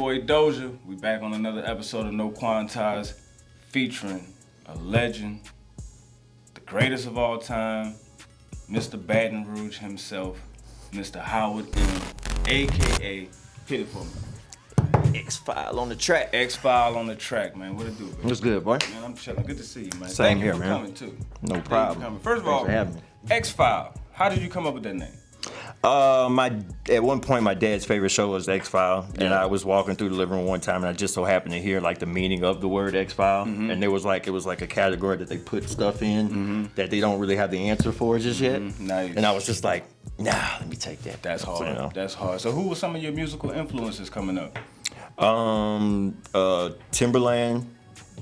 boy Dosha. We back on another episode of No Quantize, featuring a legend, the greatest of all time, Mr. Baton Rouge himself, Mr. Howard M, a.k.a. Hit it for me. X Fyle on the track. X Fyle on the track, man. What it do, man? What's good, boy? Man, I'm chilling. Good to see you, man. Same Thank here, you for man. coming, too. No problem. First of all, X Fyle. How did you come up with that name? At one point, my dad's favorite show was X Fyle, and I was walking through the living room one time, and I just so happened to hear like the meaning of the word X Fyle, and it was like a category that they put stuff in that they don't really have the answer for just yet. Nice. And I was just like, nah, let me take that. That's hard. You know? That's hard. So, who were some of your musical influences coming up? Timberland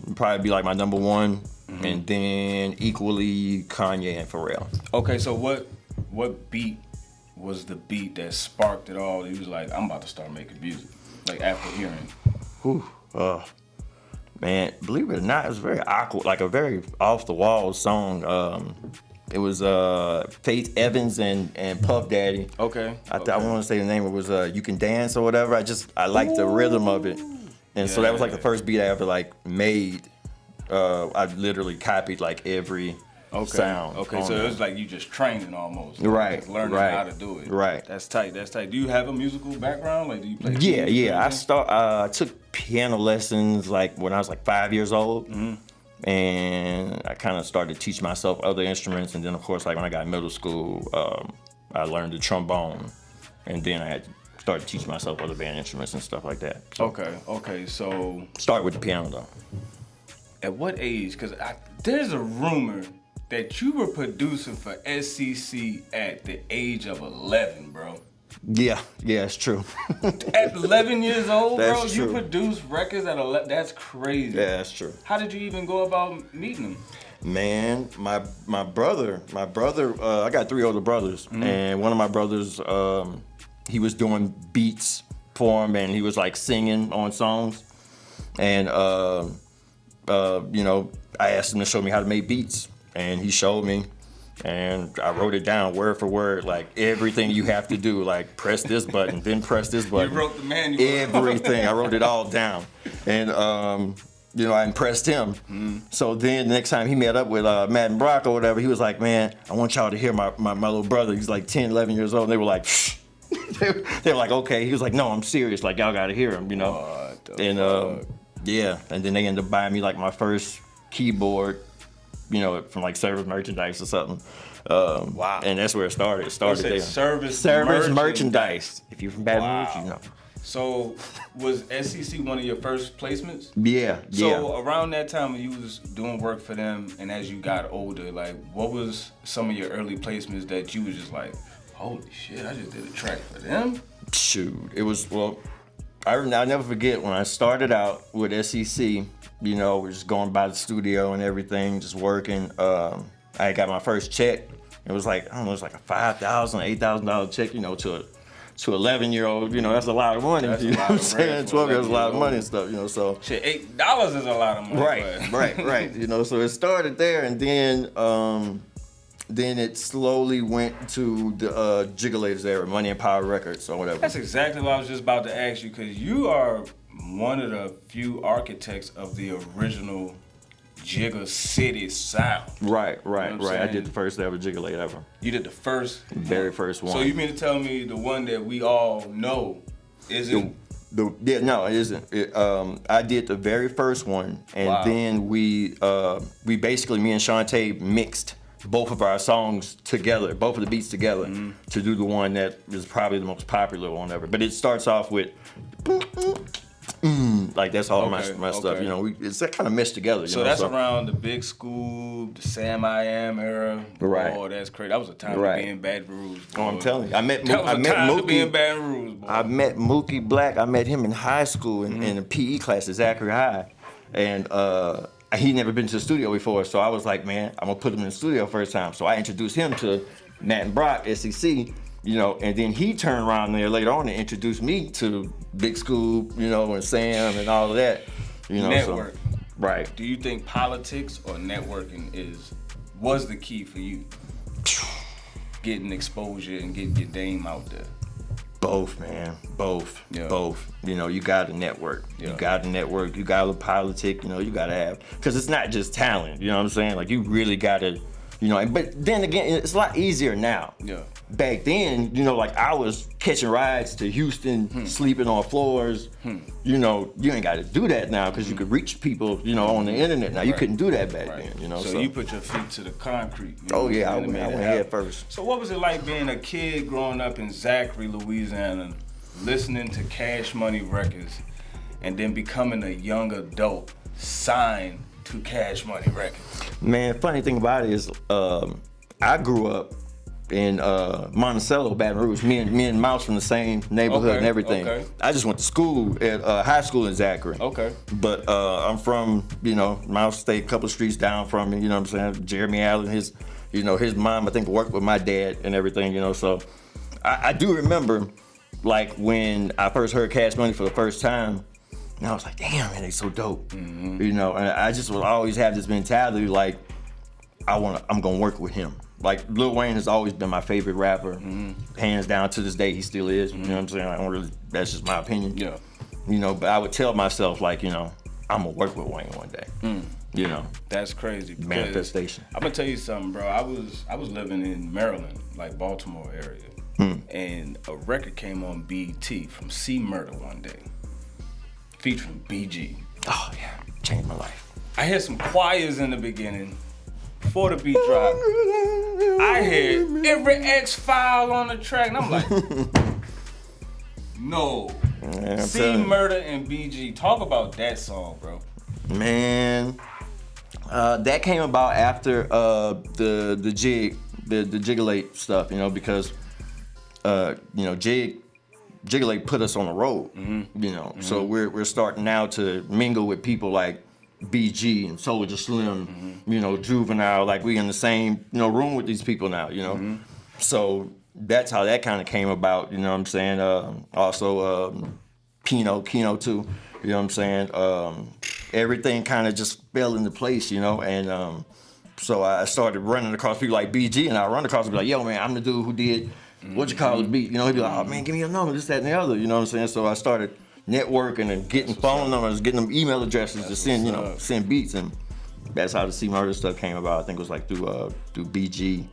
would probably be like my number one, and then equally Kanye and Pharrell. Okay, so what beat was the beat that sparked it all? He was like, I'm about to start making music. Like after hearing. Man, believe it or not, it was very awkward, like a very off the wall song. It was Faith Evans and Puff Daddy. Okay. I want to say the name. It was You Can Dance or whatever. I liked the rhythm of it, and so that was like the first beat I ever like made. I literally copied like every sound. Okay, so it was like you just training almost. Right. Like learning how to do it. Right. That's tight. Do you have a musical background? Like, do you play? Yeah. I took piano lessons like when I was like 5 years old. And I kind of started to teach myself other instruments, and then of course, like when I got in middle school, I learned the trombone, and then I had to start teaching myself other band instruments and stuff like that. So Okay. So start with the piano though. At what age? Because there's a rumor that you were producing for SCC at the age of 11, bro. Yeah, it's true. At 11 years old, That's bro, true. you produced records at 11. That's crazy. Yeah, that's true. How did you even go about meeting them? Man, my brother, I got three older brothers, and one of my brothers, he was doing beats for him, and he was like singing on songs, and I asked him to show me how to make beats, and he showed me. And I wrote it down word for word, like everything you have to do, like press this button, then press this button. You wrote the manual. Everything. I wrote it all down. And, I impressed him. So then the next time he met up with Matt and Brock or whatever, he was like, man, I want y'all to hear my little brother. He's like 10, 11 years old. And they were like, shh. They were like, okay. He was like, no, I'm serious. Like, y'all got to hear him, What the fuck? Yeah. And then they ended up buying me like my first keyboard, from like Service Merchandise or something. Wow. And that's where it started. It started there. Service Merchandise. If you're from Baton Rouge, you know. So was SCC one of your first placements? Yeah. So around that time when you was doing work for them, and as you got older, like what was some of your early placements that you was just like, holy shit, I just did a track for them? Shoot. It was, I'll never forget when I started out with SCC, we're just going by the studio and everything, just working. I got my first check. It was like, I don't know, it was like a $5,000, $8,000 check, to 11-year-old, that's a lot of money. That's you know what I'm saying? 12 years is a lot of money and stuff, so. Shit, $8 is a lot of money. Right. So it started there, and then it slowly went to the Jiggalators era, Money and Power Records or whatever. That's exactly what I was just about to ask you, because you are one of the few architects of the original Jiggly City sound. Right. I did the first ever Jiggalator ever. You did the very first one. So you mean to tell me the one that we all know isn't? No, it isn't. I did the very first one, and then we basically, me and Shantae mixed both of our songs together, both of the beats together, to do the one that is probably the most popular one ever. But it starts off with like that's all my stuff. It's that kind of meshed together. So that's around the Big School, the Sam I Am era. Right. Oh, that's crazy. That was a time to be in Baton Rouge. Boy. Oh, I'm telling you, I met Mookie. To be in Baton Rouge, boy. I met Mookie Black. I met him in high school in a PE class at Zachary High, and he'd never been to the studio before. So I was like, man, I'm gonna put him in the studio first time. So I introduced him to Matt and Brock, SCC. And then he turned around there later on and introduced me to Big School, and Sam and all of that. Network. So, right. Do you think politics or networking was the key for you? Getting exposure and getting your name out there. Both, man. Both. Yeah. Both. You know, you got to network. Yeah. You got to network. You got to politic. You know, you got to have, because it's not just talent. You know what I'm saying? Like, you really got to, you know, but then again, it's a lot easier now. Yeah. Back then, you know, like I was catching rides to Houston, sleeping on floors. You know, you ain't got to do that now because you could reach people, you know, on the internet now. You couldn't do that back then, you know. So you put your feet to the concrete. You know, oh yeah, I went head first. So what was it like being a kid growing up in Zachary, Louisiana, listening to Cash Money Records, and then becoming a young adult signed to Cash Money Records? Man, funny thing about it is, I grew up in Monticello, Baton Rouge. Me and Mouse from the same neighborhood and everything. Okay. I just went to school at high school in Zachary. Okay. But I'm from, you know, Mouse stayed a couple of streets down from me. You know what I'm saying? Jeremy Allen, his mom I think worked with my dad and everything. You know, so I do remember like when I first heard Cash Money for the first time. And I was like, damn, man, they so dope. You know, and I just would always have this mentality like, I'm gonna work with him. Like Lil Wayne has always been my favorite rapper, hands down to this day. He still is. You know what I'm saying? I don't really. That's just my opinion. Yeah. You know, but I would tell myself like, you know, I'm gonna work with Wayne one day. You know. That's crazy. Manifestation. I'm gonna tell you something, bro. I was living in Maryland, like Baltimore area, and a record came on BET from C Murder one day, featuring BG. Oh yeah, changed my life. I had some choirs in the beginning. Before the beat dropped, I heard every X Fyle on the track, and I'm like, no. Man, C Murder and BG. Talk about that song, bro. Man, that came about after the Jiggalate stuff, you know, because you know, Jiggalate put us on the road, you know, so we're starting now to mingle with people like BG and Soulja Slim, you know, Juvenile, like we in the same, you know, room with these people now, you know. So that's how that kind of came about, you know what I'm saying? Also Keno too, you know what I'm saying? Everything kind of just fell into place, you know, and so I started running across people like BG, and I run across and be like, yo man, I'm the dude who did what you call it beat, you know, he'd be like, oh man, give me your number, this, that, and the other, you know what I'm saying? So I started networking and getting phone numbers, getting them email addresses to send, you know, send beats, and that's how the C Murder stuff came about. I think it was like through BG.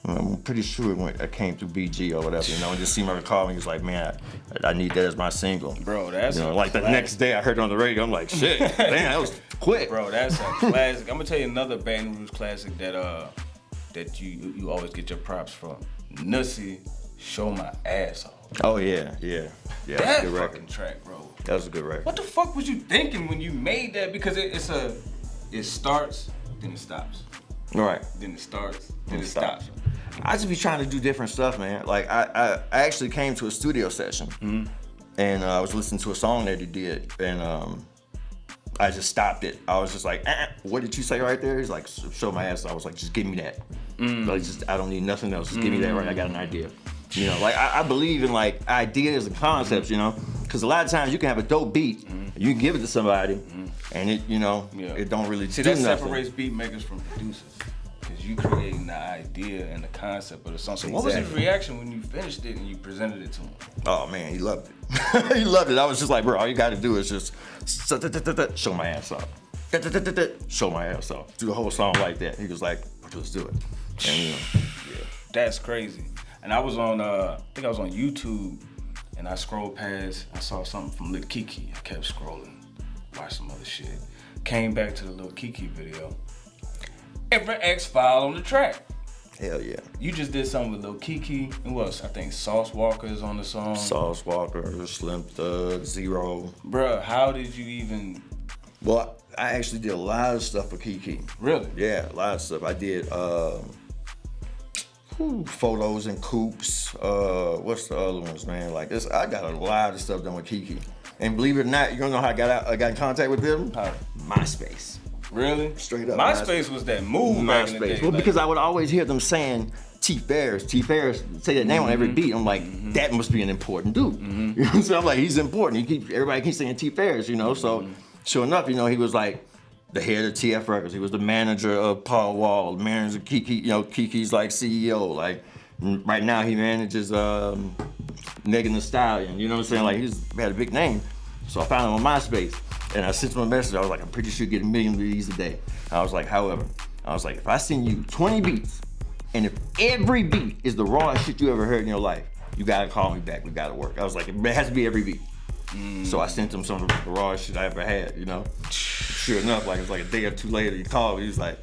I'm pretty sure it came through BG or whatever, you know. And just C Murder called me. He was like, "Man, I need that as my single." Bro, that's, you know, like the next day I heard it on the radio. I'm like, "Shit, damn, that was quick." Bro, that's a classic. I'm gonna tell you another Baton Rouge classic that you always get your props from. Nussie, Show My Ass Off. Oh yeah. That that's a good record. fucking track, bro. That was a good record. What the fuck was you thinking when you made that? Because it starts, then it stops. Right. Then it starts, then it stops. I just be trying to do different stuff, man. Like I actually came to a studio session, and I was listening to a song that he did, and I just stopped it. I was just like, what did you say right there? He's like, show my ass. I was like, just give me that. Like, I don't need nothing else. Just give me that, right? I got an idea. You know, like I believe in like ideas and concepts, you know, because a lot of times you can have a dope beat, you can give it to somebody, and it, you know, it don't really do nothing. That separates beat makers from producers, because you creating the idea and the concept of the song. So what was his reaction when you finished it and you presented it to him? Oh man, he loved it. He loved it. I was just like, bro, all you got to do is just show my ass off, show my ass off, do the whole song like that. He was like, let's do it. And you know, that's crazy. And I was on, I think I was on YouTube, and I scrolled past, I saw something from Lil Kiki. I kept scrolling, watched some other shit. Came back to the Lil Kiki video. Every X Fyle on the track. Hell yeah. You just did something with Lil Kiki. And what else? I think Sauce Walker is on the song. Sauce Walker, Slim Thug, Zero. Bruh, how did you even... Well, I actually did a lot of stuff for Kiki. Really? Yeah, a lot of stuff. I did photos and coops. What's the other ones, man? Like this, I got a lot of stuff done with Kiki. And believe it or not, you don't know how I got in contact with them? How? MySpace. Really? Straight up. MySpace was that move back in the day. Well, because I would always hear them saying T Ferris, say that name on every beat. I'm like, that must be an important dude. You know what I'm saying? I'm like, he's important. Everybody keeps saying T Ferris, you know. So sure enough, you know, he was like the head of TF Records. He was the manager of Paul Wall, the manager of Kiki. You know, Kiki's like CEO. Like right now, he manages Megan Thee Stallion. You know what I'm saying? Like he had a big name. So I found him on MySpace, and I sent him a message. I was like, I'm pretty sure you get 1 million views a day. I was like, however, if I send you 20 beats, and if every beat is the rawest shit you ever heard in your life, you gotta call me back. We gotta work. I was like, it has to be every beat. So I sent him some of the rawest shit I ever had. You know, sure enough, like it was like a day or two later, he called me. He was like,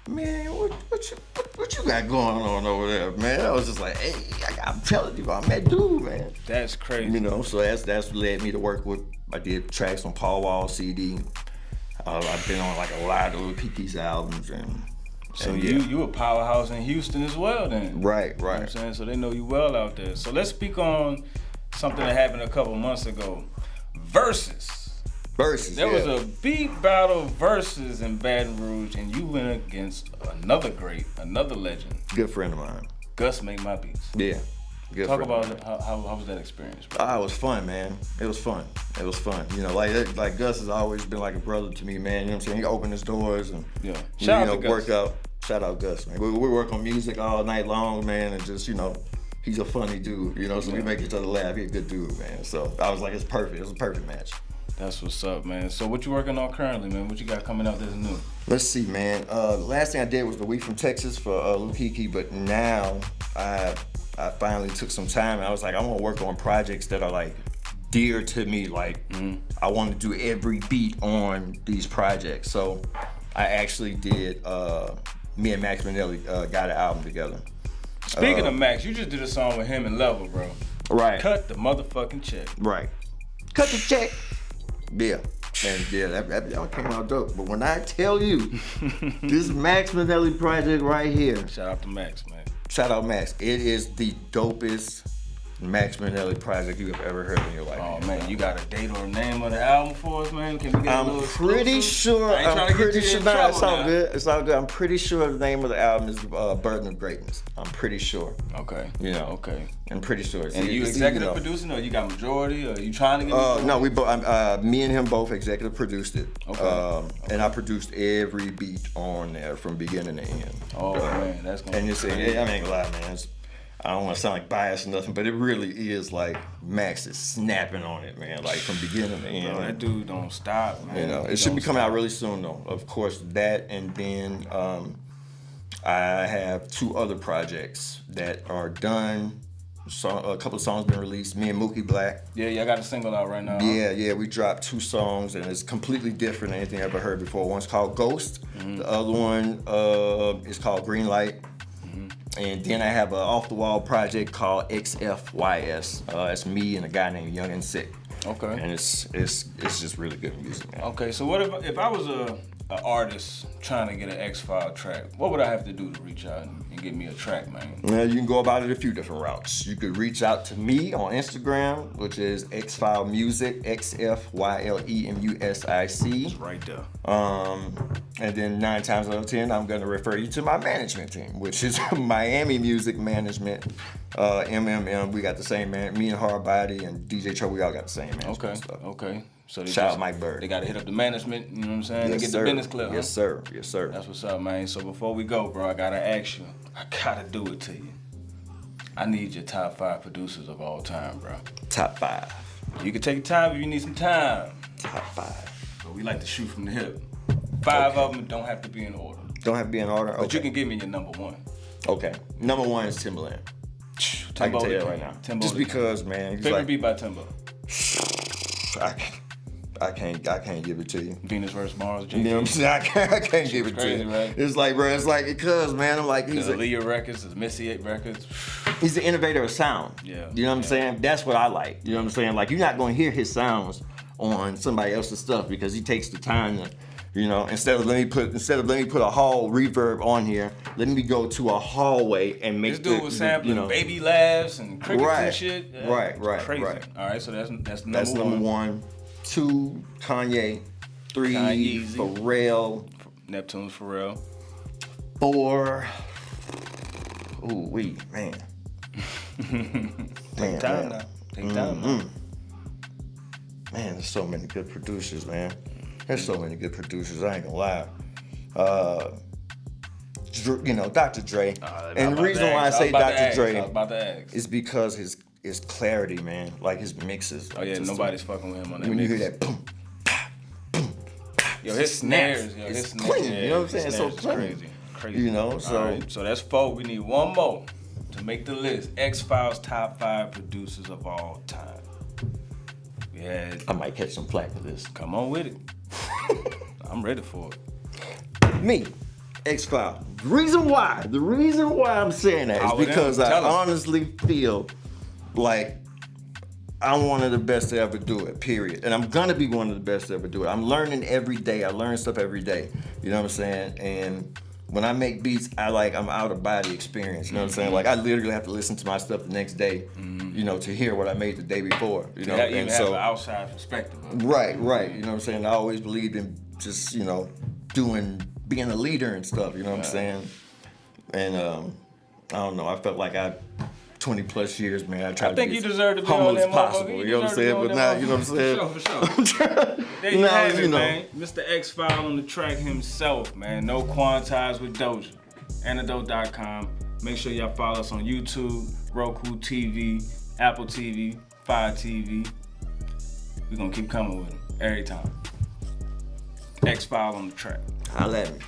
man, what you got going on over there, man? I was just like, hey, I'm telling you, I'm that dude, man. That's crazy. You know, so that's what led me to work with. I did tracks on Paul Wall's CD. I've been on like a lot of PP's albums, so you a powerhouse in Houston as well, then. Right. You know what I'm saying? So they know you well out there. So let's speak on something that happened a couple months ago. Versus. There was a beat battle versus in Baton Rouge, and you went against another legend. Good friend of mine. Gus Make My Beats. Yeah. Good Talk about it. How was that experience, bro? It was fun, man. It was fun. You know, like Gus has always been like a brother to me, man. You know what I'm saying? He opened his doors and Shout out to Gus. Work out. Shout out Gus, man. We work on music all night long, man, and just, you know, he's a funny dude, you know, so we make each other laugh. He's a good dude, man. So I was like, it's perfect. It was a perfect match. That's what's up, man. So what you working on currently, man? What you got coming out that's new? Let's see, man. The last thing I did was the We From Texas for Lil Kiki, but now I finally took some time and I was like, I want to work on projects that are like dear to me. Like I want to do every beat on these projects. So I actually did, me and Max Minnelli got an album together. Speaking of Max, you just did a song with him and Level, bro. Right. Cut the motherfucking check. Right. Cut the check. Yeah. And yeah, that came out dope. But when I tell you, this Max Minnelli project right here. Shout out to Max, man. Shout out Max. It is the dopest Max Minnelli project you have ever heard in your life. Oh man, you got a date or a name of the album for us, man? Can we get a little pretty sure. I'm pretty sure. No, it's all good. It's all good. I'm pretty sure the name of the album is Burden of Greatness. I'm pretty sure. Okay. You know. Okay. I'm pretty sure. And you executive producing, or you got majority, or you trying to get? No, we both. Me and him both executive produced it. Okay. And I produced every beat on there from beginning to end. Oh man, that's gonna. And I ain't gonna lie, man. I don't want to sound like biased or nothing, but it really is like Max is snapping on it, man. Like from beginning to end. Bro, that dude don't stop, man. You know, it should be coming out really soon, though. Of course, that, and then I have 2 other projects that are done. A couple of songs been released. Me and Mookie Black. Yeah, y'all got a single out right now. Yeah, we dropped 2 songs, and it's completely different than anything I ever heard before. One's called Ghost. The other one is called Green Light. And then I have an off-the-wall project called XFYS. It's me and a guy named Young and Sick. Okay. And it's just really good music, man. Okay, so what if I was an artist trying to get an X Fyle track? What would I have to do to reach out and get me a track, man? Now, you can go about it a few different routes. You could reach out to me on Instagram, which is X Fyle Music, XFYLEMUSIC. It's right there. And then 9 times out of 10, I'm gonna refer you to my management team, which is Miami Music Management, MMM. We got the same man. Me and Hardbody and DJ Cho, we all got the same management stuff. Okay. So shout out Mike Bird. They gotta hit up the management, you know what I'm saying? Yes, to get sir. the business clear. Yes, sir. Yes, sir. That's what's up, man. So before we go, bro, I gotta ask you. I gotta do it to you. I need your top 5 producers of all time, bro. Top 5. You can take time if you need some time. Top 5. But we like to shoot from the hip. 5 of them don't have to be in order. Don't have to be in order? But you can give me your number 1. Okay. Number 1 is Timbaland. I can tell you that right now. Timbo just because, man. Favorite beat by Timbo? I can't give it to you. Venus vs. Mars, You know what I'm saying? I can't give it to you. Right? It's like, bro, because, man, I'm like, he's Aaliyah Records, his Missy 8 Records. He's the innovator of sound. Yeah. You know what I'm saying? That's what I like. You know what I'm saying? Like, you're not going to hear his sounds on somebody else's stuff because he takes the time to, you know, instead of let me put a hall reverb on here, let me go to a hallway and make this dude was sampling baby laughs and crickets and shit. Yeah, right. Crazy. All right, so that's number 1. That's number 1. 2, Kanye. 3, Pharrell. Neptune's Pharrell. 4, ooh, man. Take time now. Take time now. Man, there's so many good producers, man. There's so many good producers, I ain't gonna lie. You know, Dr. Dre. And the reason why I say Dr. Dre is because his is clarity, man. Like his mixes. Oh yeah, nobody's fucking with him on that. When mix. you hear that boom, boom, yo, his snares, yo, it's his clean. snares, You know what I'm saying? his So snares is clean. crazy. You know, so All right, so that's 4. We need one more to make the list. X File's top 5 producers of all time. We had. I might catch some flack for this. Come on with it. I'm ready for it. Me, X Fyle. The reason why I'm saying that is Power because them. I Tell 'em. honestly feel like I'm one of the best to ever do it, period. And I'm gonna be one of the best to ever do it. I'm learning every day. I learn stuff every day. You know what I'm saying? And when I make beats, I'm out of body experience. You know what I'm saying? Like I literally have to listen to my stuff the next day, you know, to hear what I made the day before. You know, You have an outside perspective. Right. You know what I'm saying? I always believed in just, you know, being a leader and stuff, you know what I'm saying? And I don't know, I felt like 20 plus years, man, I tried to be you deserve to be humble on as that possible, motherfucker. you know what I'm saying? But now, you know what I'm saying? For sure. There you Now, have it, you know. man. Mr. X Fyle on the track himself, man. No Quantize with Dosha. Antidote.com. Make sure y'all follow us on YouTube, Roku TV, Apple TV, Fire TV. We're gonna keep coming with them every time. X Fyle on the track. Holla at me.